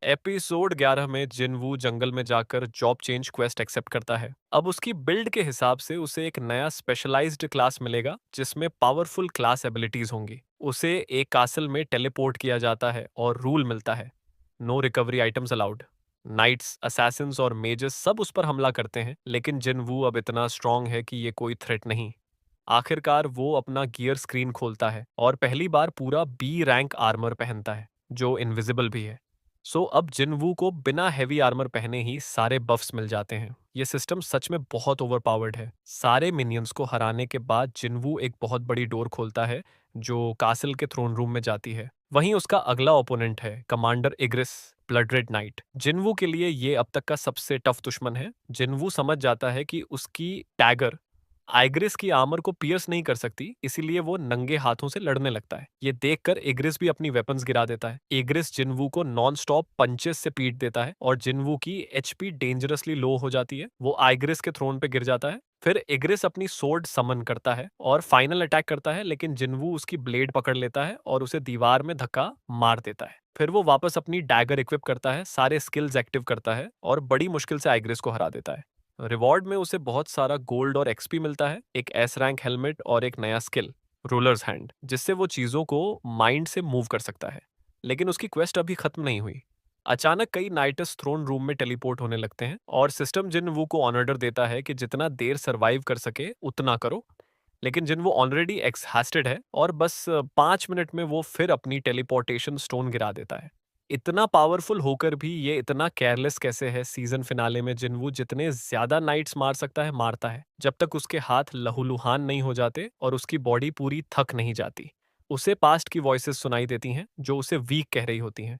एपिसोड 11 में जिनवू जंगल में जाकर जॉब चेंज क्वेस्ट एक्सेप्ट करता है। अब उसकी बिल्ड के हिसाब से उसे एक नया स्पेशलाइज्ड क्लास मिलेगा, जिसमें पावरफुल क्लास एबिलिटीज होंगी। उसे एक कासल में टेलीपोर्ट किया जाता है और रूल मिलता है, no recovery items allowed. Knights, assassins और मेजेस सब उस पर हमला करते हैं, लेकिन जिनवू अब इतना स्ट्रांग है कि ये कोई थ्रेट नहीं। आखिरकार वो अपना गियर स्क्रीन खोलता है और पहली बार पूरा बी रैंक आर्मर पहनता है, जो इनविजिबल भी है। सो अब जिनवू को बिना हैवी आर्मर पहने ही सारे बफ्स मिल जाते हैं। ये सिस्टम सच में बहुत ओवरपावर्ड है। सारे मिनियंस को हराने के बाद जिनवू एक बहुत बड़ी डोर खोलता है, जो कासल के थ्रोन रूम में जाती है। वहीं उसका अगला ओपोनेंट है commander Igris, blood red knight. Jinwoo के लिए ये अब तक का सबसे टफ दुश्मन है। जिनवू समझ जाता है कि उसकी टैगर आइग्रिस की आर्मर को पियर्स नहीं कर सकती, इसीलिए वो नंगे हाथों से लड़ने लगता है। ये देखकर इग्रिस भी अपनी वेपन्स गिरा देता है। इग्रिस जिनवू को नॉन स्टॉप पंचेस से पीट देता है और जिनवू की एचपी डेंजरसली लो हो जाती है। वो आइग्रिस के थ्रोन पे गिर जाता है। फिर इग्रिस अपनी सोर्ड समन करता है और फाइनल अटैक करता है, लेकिन जिनवू उसकी ब्लेड पकड़ लेता है और उसे दीवार में धक्का मार देता है। फिर वो वापस अपनी डैगर इक्विप करता है, सारे स्किल्स एक्टिव करता है और बड़ी मुश्किल से आइग्रिस को हरा देता है। रिवॉर्ड में उसे बहुत सारा गोल्ड और एक्सपी मिलता है, एक एस रैंक हेलमेट और एक नया स्किल, रूलर्स हैंड, जिससे वो चीजों को माइंड से मूव कर सकता है। लेकिन उसकी क्वेस्ट अभी खत्म नहीं हुई। अचानक कई नाइटस थ्रोन रूम में टेलीपोर्ट होने लगते हैं और सिस्टम जिन वू को ऑर्डर देता है कि जितना देर सरवाइव कर सके उतना करो। लेकिन जिन वो ऑलरेडी एक्सहास्टेड है और बस 5 मिनट में वो फिर अपनी टेलीपोर्टेशन स्टोन गिरा देता है। इतना पावरफुल होकर भी ये इतना केयरलेस कैसे है? सीजन फिनाले में जिनवू जितने ज्यादा नाइट्स मार सकता है मारता है, जब तक उसके हाथ लहूलुहान नहीं हो जाते और उसकी बॉडी पूरी थक नहीं जाती। उसे पास्ट की वॉइसेस सुनाई देती हैं जो उसे वीक कह रही होती हैं।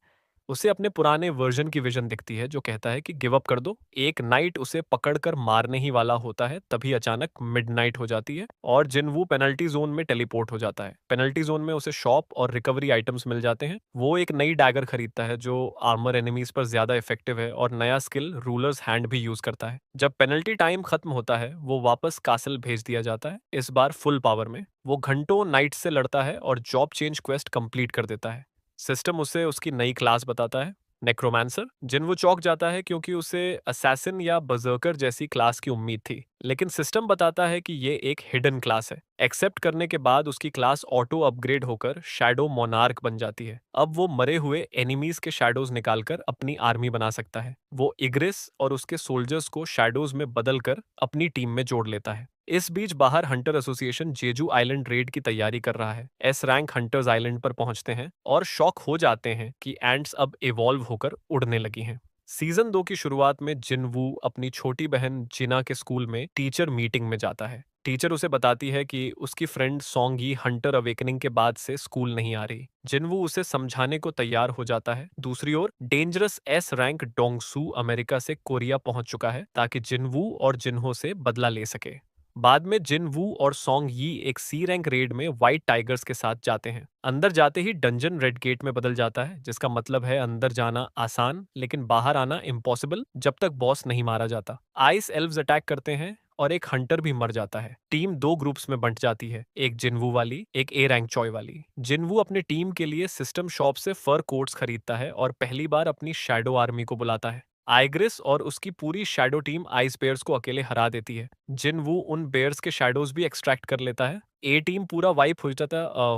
उसे अपने पुराने वर्जन की विजन दिखती है जो कहता है कि गिव अप कर दो। एक नाइट उसे पकड़कर मारने ही वाला होता है, तभी अचानक मिडनाइट हो जाती है और जिनवू पेनल्टी जोन में टेलीपोर्ट हो जाता है। पेनल्टी जोन में उसे शॉप और रिकवरी आइटम्स मिल जाते हैं। वो एक नई डैगर खरीदता है जो आर्मर एनिमीज पर ज्यादा इफेक्टिव है और नया स्किल रूलर्स हैंड भी यूज करता है। जब पेनल्टी टाइम खत्म होता है वो वापस कासल भेज दिया जाता है, इस बार फुल पावर में। वो घंटों नाइट से लड़ता है और जॉब चेंज क्वेस्ट कंप्लीट कर देता है। सिस्टम उसे उसकी नई क्लास बताता है, नेक्रोमांसर। जिनवू चौंक जाता है क्योंकि उसे असैसिन या बर्जर्कर जैसी क्लास की उम्मीद थी, लेकिन सिस्टम बताता है कि ये एक हिडन क्लास है। एक्सेप्ट करने के बाद उसकी क्लास ऑटो अपग्रेड होकर शैडो मोनार्क बन जाती है। अब वो मरे हुए एनिमीज के शैडोज निकालकर अपनी आर्मी बना सकता है। वो इग्रिस और उसके सोल्जर्स को शैडोज में बदलकर अपनी टीम में जोड़ लेता है। इस बीच बाहर hunter association Jeju island raid की तैयारी कर रहा है। एस रैंक हंटर्स आइलैंड पर पहुंचते हैं और शॉक हो जाते हैं कि एंट्स अब इवॉल्व होकर उड़ने लगी हैं। सीजन 2 की शुरुआत में जिनवू अपनी छोटी बहन जिना के स्कूल में टीचर मीटिंग में जाता है। टीचर उसे बताती है कि उसकी फ्रेंड सोंगी हंटर अवेकनिंग के बाद से स्कूल नहीं आ रही। जिनवू उसे समझाने को तैयार हो जाता है। दूसरी ओर dangerous S rank Dongsoo America से कोरिया पहुंच चुका है ताकि जिनवू और जिन्हो से बदला ले सके। बाद में जिन वू और सोंग यी एक सी रैंक रेड में व्हाइट टाइगर्स के साथ जाते हैं। अंदर जाते ही डंजन रेड गेट में बदल जाता है, जिसका मतलब है अंदर जाना आसान लेकिन बाहर आना इम्पॉसिबल जब तक बॉस नहीं मारा जाता। आइस एल्व्स अटैक करते हैं और एक हंटर भी मर जाता है। टीम दो ग्रुप्स में बंट जाती है, एक जिनवू वाली, एक ए रैंक चॉय वाली। जिनवू अपनी टीम के लिए सिस्टम शॉप से फर कोट्स खरीदता है और पहली बार अपनी शैडो आर्मी को बुलाता है। आइग्रिस और उसकी पूरी शैडो टीम आइस बेयर्स को अकेले हरा देती है। जिनवू उन बेयर्स के शैडोज भी एक्सट्रैक्ट कर लेता है। ए टीम पूरा वाइप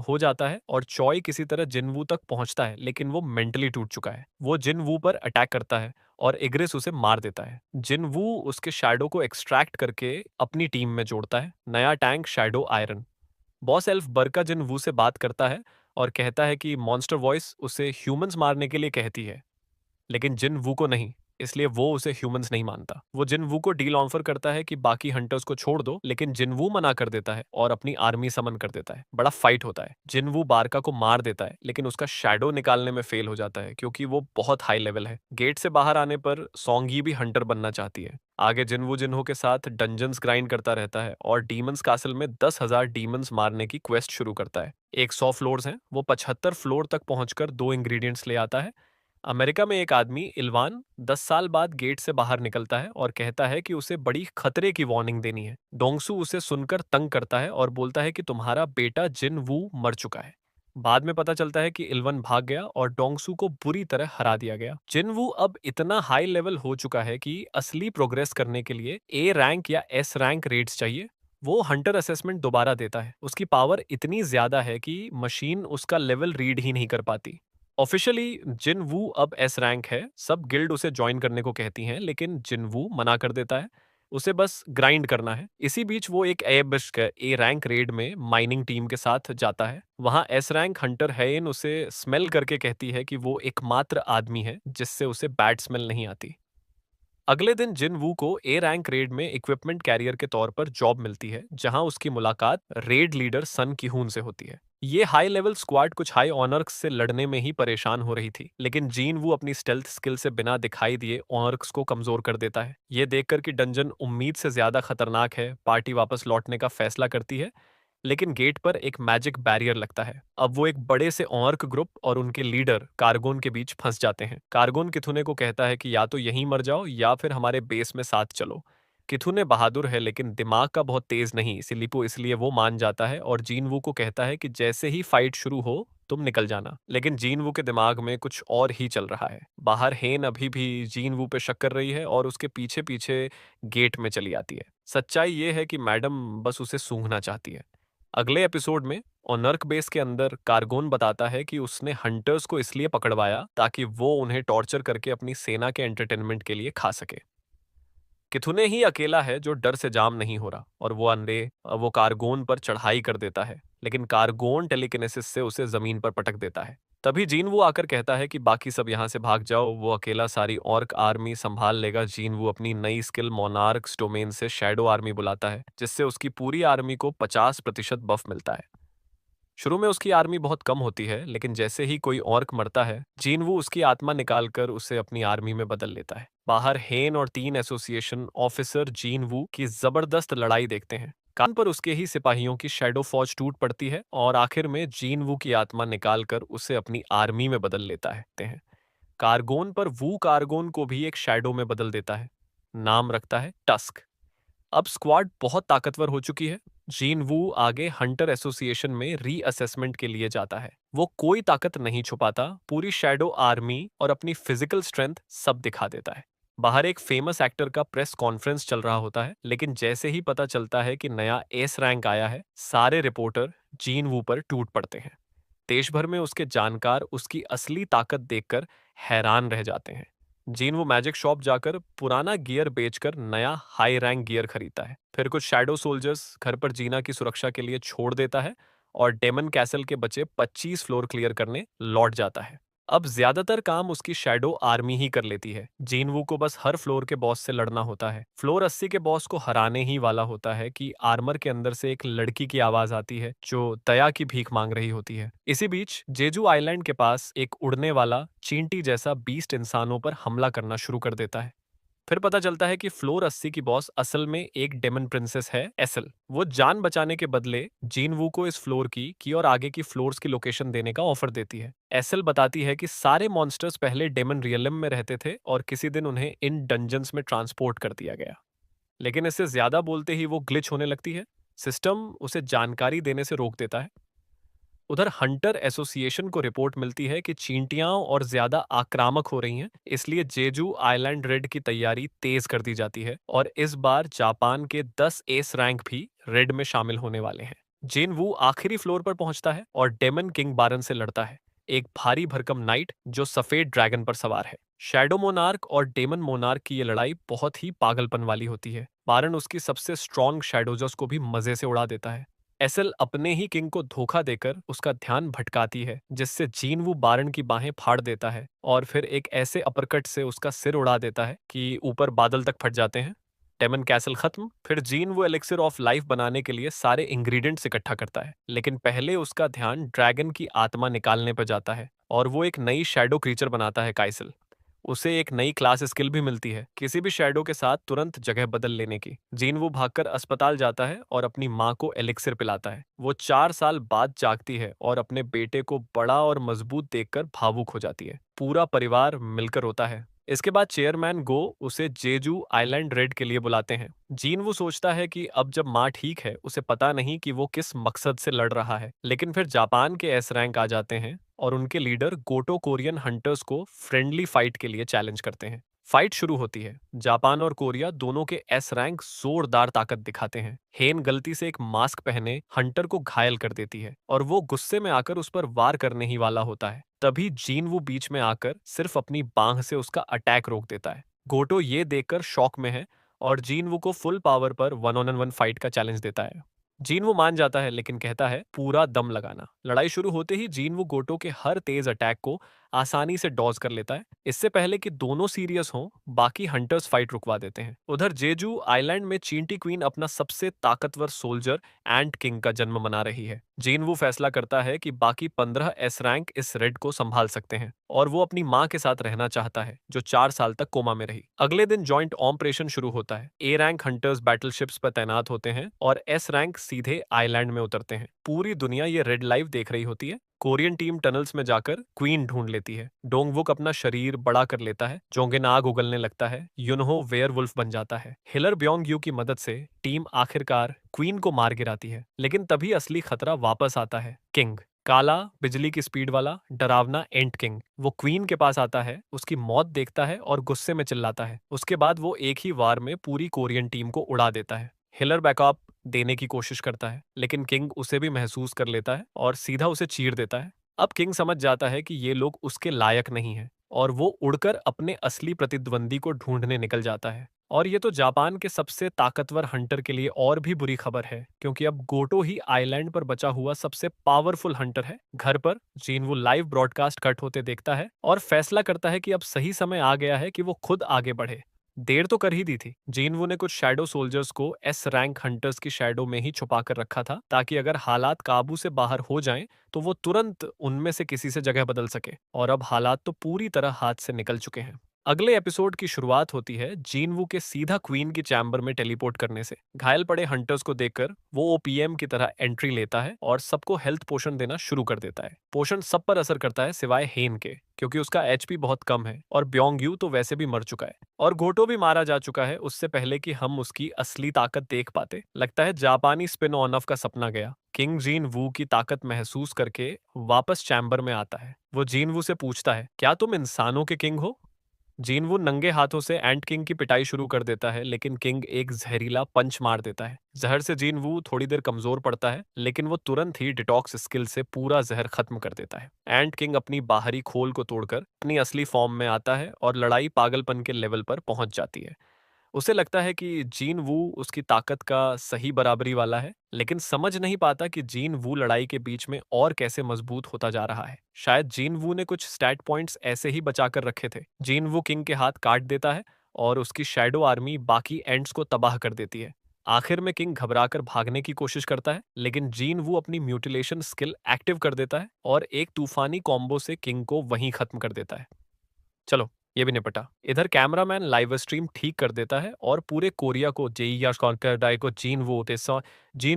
हो जाता है और चॉय किसी तरह जिनवू तक पहुंचता है, लेकिन वो मेंटली टूट चुका है। वो जिनवू पर अटैक करता है और इग्रिस उसे मार देता है। जिनवू उसके शैडो को एक्सट्रैक्ट करके अपनी टीम में जोड़ता है, नया tank shadow iron. Boss elf बरका जिनवू से बात करता है और कहता है कि मॉन्स्टर वॉइस उसे ह्यूमंस मारने के लिए कहती है, लेकिन जिन वू को नहीं, इसलिए वो उसे ह्यूमंस नहीं मानता। वो जिन वू को डील ऑफर करता है कि बाकी हंटर्स को छोड़ दो, लेकिन जिन वू मना कर देता है और अपनी आर्मी समन कर देता है। बड़ा फाइट होता है। जिन वू बारका को मार देता है, लेकिन उसका शैडो निकालने में फेल हो जाता है क्योंकि वो बहुत हाई लेवल है। गेट से बाहर आने पर सोंगी भी हंटर बनना चाहती है। आगे जिनवू जिन्हो के साथ डंजन्स ग्राइंड करता रहता है और डीमंस कासल में 10,000 डीमंस मारने की क्वेस्ट शुरू करता है। एक 100 फ्लोर्स हैं, वो 75 फ्लोर तक पहुंचकर 2 इंग्रेडिएंट्स ले आता है। अमेरिका में एक आदमी इलवान 10 साल बाद गेट से बाहर निकलता है और कहता है कि उसे बड़ी खतरे की वार्निंग देनी है। डोंगसू उसे सुनकर तंग करता है और बोलता है कि तुम्हारा बेटा जिन वू मर चुका है। बाद में पता चलता है कि इलवन भाग गया और डोंगसू को बुरी तरह हरा दिया गया। जिन वू अब इतना हाई लेवल हो चुका है कि असली प्रोग्रेस करने के लिए ए रैंक या एस रैंक रेड्स चाहिए। वो हंटर असेसमेंट दोबारा देता है। उसकी पावर इतनी ज्यादा है कि मशीन उसका लेवल रीड ही नहीं कर पाती। ऑफिशियली जिन वू अब एस रैंक है। सब गिल्ड उसे ज्वाइन करने को कहती हैं, लेकिन जिन वू मना कर देता है। उसे बस ग्राइंड करना है। इसी बीच वो एक एबिस्क ए रैंक रेड में माइनिंग टीम के साथ जाता है। वहां एस रैंक हंटर हैन उसे स्मेल करके कहती है कि वो एकमात्र आदमी है जिससे उसे बैड स्मेल नहीं आती। अगले दिन जिन वू को ए रैंक रेड में इक्विपमेंट कैरियर के तौर पर जॉब मिलती है, जहां उसकी मुलाकात रेड लीडर सन किहून से होती है। ये हाई लेवल स्क्वाड कुछ हाई ऑनर्क्स से लड़ने में ही परेशान हो रही थी, लेकिन जीन वू अपनी स्टेल्थ स्किल से बिना दिखाई दिए ऑनर्क्स को कमजोर कर देता है। ये देखकर कि डंजन उम्मीद से ज्यादा खतरनाक है, पार्टी वापस लौटने का फैसला करती है। लेकिन गेट पर एक मैजिक बैरियर लगता है। अब वो एक बड़े से ऑर्क ग्रुप और उनके लीडर कारगोन के बीच फंस जाते हैं। कारगोन किथुने को कहता है कि या तो यहीं मर जाओ या फिर हमारे बेस में साथ चलो। किथुने बहादुर है लेकिन दिमाग का बहुत तेज नहीं, इसलिए वो मान जाता है और जीन वू को कहता है कि जैसे ही फाइट शुरू हो तुम निकल जाना। लेकिन जीन वू के दिमाग में कुछ और ही चल रहा है। बाहर हेन अभी भी जीन वू पे शक कर रही है और उसके पीछे पीछे गेट में चली आती है। सच्चाई ये है कि मैडम बस उसे सूंघना चाहती है। अगले एपिसोड में ओनर्क बेस के अंदर कारगोन बताता है कि उसने हंटर्स को इसलिए पकड़वाया ताकि वो उन्हें टॉर्चर करके अपनी सेना के एंटरटेनमेंट के लिए खा सके। किथुने ही अकेला है जो डर से जाम नहीं हो रहा और वो कारगोन पर चढ़ाई कर देता है, लेकिन कारगोन टेलीकिनेसिस से उसे जमीन पर पटक देता है। तभी जीनवू आकर कहता है कि बाकी सब यहाँ से भाग जाओ, वो अकेला सारी ऑर्क आर्मी संभाल लेगा। जीनवू अपनी नई स्किल मोनार्क्स डोमेन से शैडो आर्मी बुलाता है, जिससे उसकी पूरी आर्मी को 50% बफ मिलता है। शुरू में उसकी आर्मी बहुत कम होती है, लेकिन जैसे ही कोई ऑर्क मरता है, जीनवू उसकी आत्मा निकालकर उसे अपनी आर्मी में बदल लेता है। बाहर हेन और 3 एसोसिएशन ऑफिसर जीनवू की जबरदस्त लड़ाई देखते हैं। कान पर उसके ही सिपाहियों की शैडो फौज टूट पड़ती है और आखिर में जीनवू की आत्मा निकालकर उसे अपनी आर्मी में बदल लेता है। कारगोन पर वू कारगोन को भी एक शैडो में बदल देता है। नाम रखता है टस्क। अब स्क्वाड बहुत ताकतवर हो चुकी है। जीन वू आगे हंटर एसोसिएशन में रीअसेसमेंट के लिए जाता है। वो कोई ताकत नहीं छुपाता, पूरी शैडो आर्मी और अपनी फिजिकल स्ट्रेंथ सब दिखा देता है। बाहर एक फेमस एक्टर का प्रेस कॉन्फ्रेंस चल रहा होता है, लेकिन जैसे ही पता चलता है कि नया एस रैंक आया है, सारे रिपोर्टर जीन वू पर टूट पड़ते हैं। देश भर में उसके जानकार उसकी असली ताकत देखकर हैरान रह जाते हैं। जीन वो मैजिक शॉप जाकर पुराना गियर बेचकर नया हाई रैंक गियर खरीदता है। फिर कुछ शैडो सोल्जर्स घर पर जीना की सुरक्षा के लिए छोड़ देता है और डेमन कैसल के बचे 25 फ्लोर क्लियर करने लौट जाता है। अब ज्यादातर काम उसकी शैडो आर्मी ही कर लेती है। जीनवू को बस हर फ्लोर के बॉस से लड़ना होता है। फ्लोर 80 के बॉस को हराने ही वाला होता है कि आर्मर के अंदर से एक लड़की की आवाज आती है जो दया की भीख मांग रही होती है। इसी बीच जेजू आइलैंड के पास एक उड़ने वाला चींटी जैसा बीस्ट इंसानों पर हमला करना शुरू कर देता है। फिर पता चलता है कि फ्लोर 80 की बॉस असल में एक डेमन प्रिंसेस है, एसल। वो जान बचाने के बदले जीन वू को इस फ्लोर की और आगे की फ्लोर्स की लोकेशन देने का ऑफर देती है। एसल बताती है कि सारे मॉन्स्टर्स पहले डेमन रियलम में रहते थे और किसी दिन उन्हें इन डंजन्स में ट्रांसपोर्ट कर दिया गया। लेकिन इससे ज्यादा बोलते ही वो ग्लिच होने लगती है। सिस्टम उसे जानकारी देने से रोक देता है। उधर हंटर एसोसिएशन को रिपोर्ट मिलती है कि चींटियां और ज्यादा आक्रामक हो रही हैं, इसलिए जेजू आइलैंड रेड की तैयारी तेज कर दी जाती है और इस बार जापान के 10 एस रैंक भी रेड में शामिल होने वाले हैं। जिन वू आखिरी फ्लोर पर पहुंचता है और डेमन किंग बारन से लड़ता है, एक भारी भरकम नाइट जो सफेद ड्रैगन पर सवार है। शैडो मोनार्क और डेमन मोनार्क की ये लड़ाई बहुत ही पागलपन वाली होती है। बारन उसकी सबसे स्ट्रॉन्ग शैडोजस को भी मजे से उड़ा देता है। एसल अपने ही किंग को धोखा देकर उसका ध्यान भटकाती है, जिससे जीन वो बारन की बाहें फाड़ देता है और फिर एक ऐसे अपरकट से उसका सिर उड़ा देता है कि ऊपर बादल तक फट जाते हैं। डेमन कैसल खत्म। फिर जीन वो एलिक्सिर ऑफ लाइफ बनाने के लिए सारे इंग्रेडिएंट्स इकट्ठा करता है, लेकिन पहले उसका ध्यान ड्रैगन की आत्मा निकालने पर जाता है और वो एक नई शैडो क्रीचर बनाता है, काइसल। उसे एक नई क्लास स्किल भी मिलती है, किसी भी शैडो के साथ तुरंत जगह बदल लेने की। जीन वो भागकर अस्पताल जाता है और अपनी माँ को एलिक्सिर पिलाता है। वो 4 साल बाद जागती है और अपने बेटे को बड़ा और मजबूत देखकर भावुक हो जाती है। पूरा परिवार मिलकर रोता है। इसके बाद चेयरमैन गो उसे जेजू आइलैंड रेड के लिए बुलाते हैं। जीन वो सोचता है कि अब जब माँ ठीक है, उसे पता नहीं कि वो किस मकसद से लड़ रहा है। लेकिन फिर जापान के एस रैंक आ जाते हैं और उनके लीडर गोटो कोरियन हंटर्स को फ्रेंडली फाइट के लिए चैलेंज करते हैं। फाइट शुरू होती है। जापान और कोरिया दोनों के एस रैंक जोरदार ताकत दिखाते हैं। हेन गलती से एक मास्क पहने हंटर को घायल कर देती है और वो गुस्से में आकर उस पर वार करने ही वाला होता है। तभी जीन वो बीच में आकर सिर्फ अपनी बांह से उसका अटैक रोक देता है। गोटो ये देखकर शॉक में है और जीन वो को फुल पावर पर 1-on-1 फाइट का चैलेंज देता है। जीन वो मान जाता है, लेकिन कहता है पूरा दम लगाना। लड़ाई शुरू होते ही जीन वो गोटो के हर तेज अटैक को आसानी से डॉज कर लेता है। इससे पहले कि दोनों सीरियस हों, बाकी हंटर्स फाइट रुकवा देते हैं। उधर जेजू आइलैंड में चींटी क्वीन अपना सबसे ताकतवर सोल्जर एंट किंग का जन्म मना रही है। जीन वो फैसला करता है कि बाकी 15 एस रैंक इस रेड को संभाल सकते हैं और वो अपनी माँ के साथ रहना चाहता है, जो 4 साल तक कोमा में रही। अगले दिन जॉइंट ऑपरेशन शुरू होता है। ए रैंक हंटर्स बैटलशिप्स पर तैनात होते हैं और एस रैंक सीधे आइलैंड में उतरते हैं। पूरी दुनिया ये रेड लाइव देख रही होती है। कोरियन टीम टनल्स में जाकर क्वीन ढूंढ लेती है। डोंगवुक अपना शरीर बड़ा कर लेता है। जोंगेन आग उगलने लगता है। युनहो वेयरवुल्फ बन जाता है। हिलर ब्योंग यू की मदद से टीम आखिरकार क्वीन को मार गिराती है, लेकिन तभी असली खतरा वापस आता है। किंग, काला बिजली की स्पीड वाला डरावना एंट किंग, वो क्वीन के पास आता है, उसकी मौत देखता है और गुस्से में चिल्लाता है। उसके बाद वो एक ही वार में पूरी कोरियन टीम को उड़ा देता है। हिलर बैकअप देने की कोशिश करता है, लेकिन किंग उसे भी महसूस कर लेता है और सीधा उसे चीर देता है। अब किंग समझ जाता है कि ये लोग उसके लायक नहीं हैं और वो उड़कर अपने असली प्रतिद्वंदी को ढूंढने निकल जाता है और ये तो जापान के सबसे ताकतवर हंटर के लिए और भी बुरी खबर है, क्योंकि अब गोटो ही आइलैंड पर बचा हुआ सबसे पावरफुल हंटर है। घर पर जीनवू लाइव ब्रॉडकास्ट कट होते देखता है और फैसला करता है कि अब सही समय आ गया है कि वो खुद आगे बढ़े। देर तो कर ही दी थी। जीनवू ने कुछ शैडो सोल्जर्स को एस रैंक हंटर्स की शैडो में ही छुपा कर रखा था, ताकि अगर हालात काबू से बाहर हो जाएं तो वो तुरंत उनमें से किसी से जगह बदल सके। और अब हालात तो पूरी तरह हाथ से निकल चुके हैं। अगले एपिसोड की शुरुआत होती है जीनवू के सीधा क्वीन की चैम्बर में टेलीपोर्ट करने से। घायल पड़े हंटर्स को देखकर वो ओपीएम की तरह एंट्री लेता है और सबको हेल्थ पोशन देना शुरू कर देता है। पोशन सब पर असर करता है सिवाय हेन के, क्योंकि उसका एचपी बहुत कम है और ब्योंग यू तो वैसे भी मर चुका है और गोटो भी मारा जा चुका है उससे पहले कि हम उसकी असली ताकत देख पाते। लगता है जापानी स्पिन ऑन ऑफ का सपना गया। किंग जीन वू की ताकत महसूस करके वापस चैम्बर में आता है। वो जीन वू से पूछता है, क्या तुम इंसानों के किंग हो? जीनवू नंगे हाथों से एंट किंग की पिटाई शुरू कर देता है, लेकिन किंग एक जहरीला पंच मार देता है। जहर से जीनवू थोड़ी देर कमजोर पड़ता है, लेकिन वो तुरंत ही डिटॉक्स स्किल से पूरा जहर खत्म कर देता है। एंट किंग अपनी बाहरी खोल को तोड़कर अपनी असली फॉर्म में आता है और लड़ाई पागलपन के लेवल पर पहुंच जाती है। उसे लगता है कि जीन वू उसकी ताकत का सही बराबरी वाला है, लेकिन समझ नहीं पाता कि जीन वू लड़ाई के बीच में और कैसे मजबूत होता जा रहा है। शायद जीन वू ने कुछ स्टैट पॉइंट्स ऐसे ही बचा कर रखे थे। जीन वू किंग के हाथ काट देता है और उसकी शैडो आर्मी बाकी एंड्स को तबाह कर देती है। आखिर में किंग घबराकर भागने की कोशिश करता है, लेकिन जीन वू अपनी म्यूटिलेशन स्किल एक्टिव कर देता है और एक तूफानी कॉम्बो से किंग को वहीं खत्म कर देता है। चलो, ये भी निपटा। इधर कैमरामैन लाइव स्ट्रीम ठीक कर देता है और पूरे कोरिया को जेई या कॉन्करडाई को जीन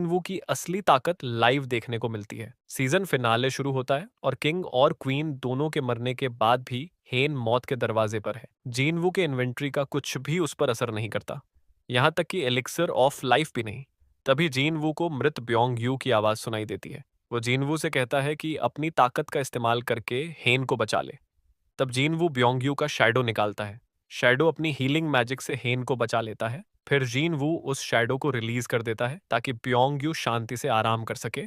वू की असली ताकत लाइव देखने को मिलती है। सीजन फिनाले शुरू होता है और किंग और क्वीन दोनों के मरने के बाद भी हेन मौत के दरवाजे पर है। जीन वू के इन्वेंट्री का कुछ भी उस पर असर नहीं करता, यहाँ तक कि एलिक्सर ऑफ लाइफ भी नहीं। तभी जीन वू को मृत ब्योंग यू की आवाज सुनाई देती है। वो जीन वू से कहता है कि अपनी ताकत का इस्तेमाल करके हेन को बचा ले। तब जीनवू ब्योंगयू का शैडो निकालता है। शैडो अपनी हीलिंग मैजिक से हेन को बचा लेता है। फिर जीनवू उस शैडो को रिलीज कर देता है ताकि ब्योंगयू शांति से आराम कर सके।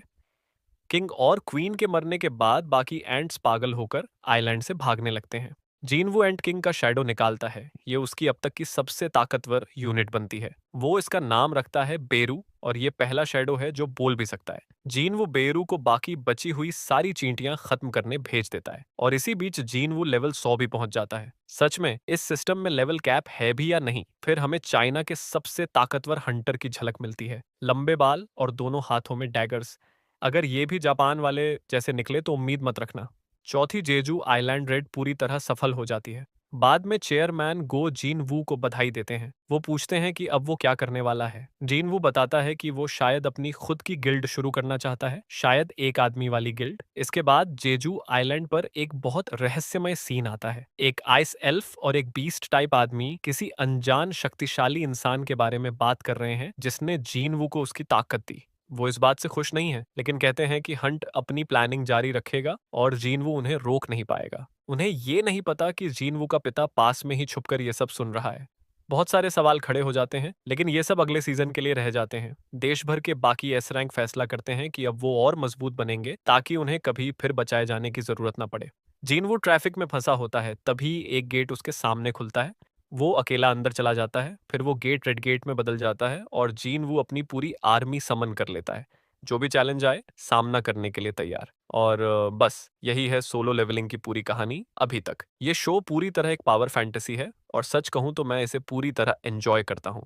किंग और क्वीन के मरने के बाद बाकी एंट्स पागल होकर आइलैंड से भागने लगते हैं। जीनवू एंड किंग का शैडो निकालता है। ये उसकी अब तक की सबसे ताकतवर यूनिट बनती है। वो इसका नाम रखता है बेरू और ये पहला शैडो है जो बोल भी सकता है। जीनवू बेरू को बाकी बची हुई सारी चींटियां खत्म करने भेज देता है और इसी बीच जीनवू लेवल 100 भी पहुंच जाता है। सच में इस सिस्टम में लेवल कैप है भी या नहीं? फिर हमें चाइना के सबसे ताकतवर हंटर की झलक मिलती है। लंबे बाल और दोनों हाथों में डैगर्स। अगर ये भी जापान वाले जैसे निकले तो उम्मीद मत रखना। चौथी जेजू आइलैंड रेड पूरी तरह सफल हो जाती है। बाद में चेयरमैन गो जीन वू को बधाई देते हैं। वो पूछते हैं कि अब वो क्या करने वाला है। जीन वू बताता है कि वो शायद अपनी खुद की गिल्ड शुरू करना चाहता है, शायद एक आदमी वाली गिल्ड। इसके बाद जेजू आइलैंड पर एक बहुत रहस्यमय सीन आता है। एक आइस एल्फ और एक बीस्ट टाइप आदमी किसी अनजान शक्तिशाली इंसान के बारे में बात कर रहे हैं जिसने जीन वू को उसकी ताकत दी। वो इस बात से खुश नहीं है, लेकिन कहते हैं कि हंट अपनी प्लानिंग जारी रखेगा और जीनवू उन्हें रोक नहीं पाएगा। उन्हें ये नहीं पता कि जीनवू का पिता पास में ही छुपकर ये सब सुन रहा है। बहुत सारे सवाल खड़े हो जाते हैं, लेकिन ये सब अगले सीजन के लिए रह जाते हैं। देश भर के बाकी एस रैंक फैसला करते हैं कि अब वो और मजबूत बनेंगे ताकि उन्हें कभी फिर बचाए जाने की जरूरत ना पड़े। जीनवू ट्रैफिक में फंसा होता है, तभी एक गेट उसके सामने खुलता है। वो अकेला अंदर चला जाता है, फिर वो गेट रेड गेट में बदल जाता है और जीन वो अपनी पूरी आर्मी समन कर लेता है। जो भी चैलेंज आए सामना करने के लिए तैयार। और बस यही है सोलो लेवलिंग की पूरी कहानी अभी तक। ये शो पूरी तरह एक पावर फैंटेसी है और सच कहूं तो मैं इसे पूरी तरह एंजॉय करता हूं।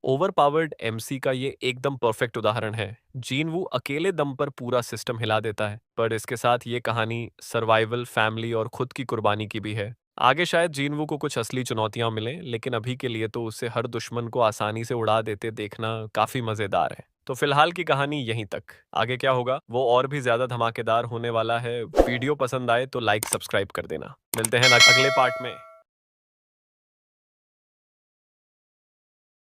ओवर पावर्ड एमसी का ये एकदम परफेक्ट उदाहरण है। जीन वू अकेले दम पर पूरा सिस्टम हिला देता है, पर इसके साथ ये कहानी सर्वाइवल, फैमिली और खुद की कुर्बानी की भी है। आगे शायद जीन वू को कुछ असली चुनौतियां मिलें, लेकिन अभी के लिए तो उसे हर दुश्मन को आसानी से उड़ा देते देखना काफी मजेदार है। तो फिलहाल की कहानी यहीं तक। आगे क्या होगा वो और भी ज्यादा धमाकेदार होने वाला है। वीडियो पसंद आए तो लाइक सब्सक्राइब कर देना। मिलते हैं अगले पार्ट में।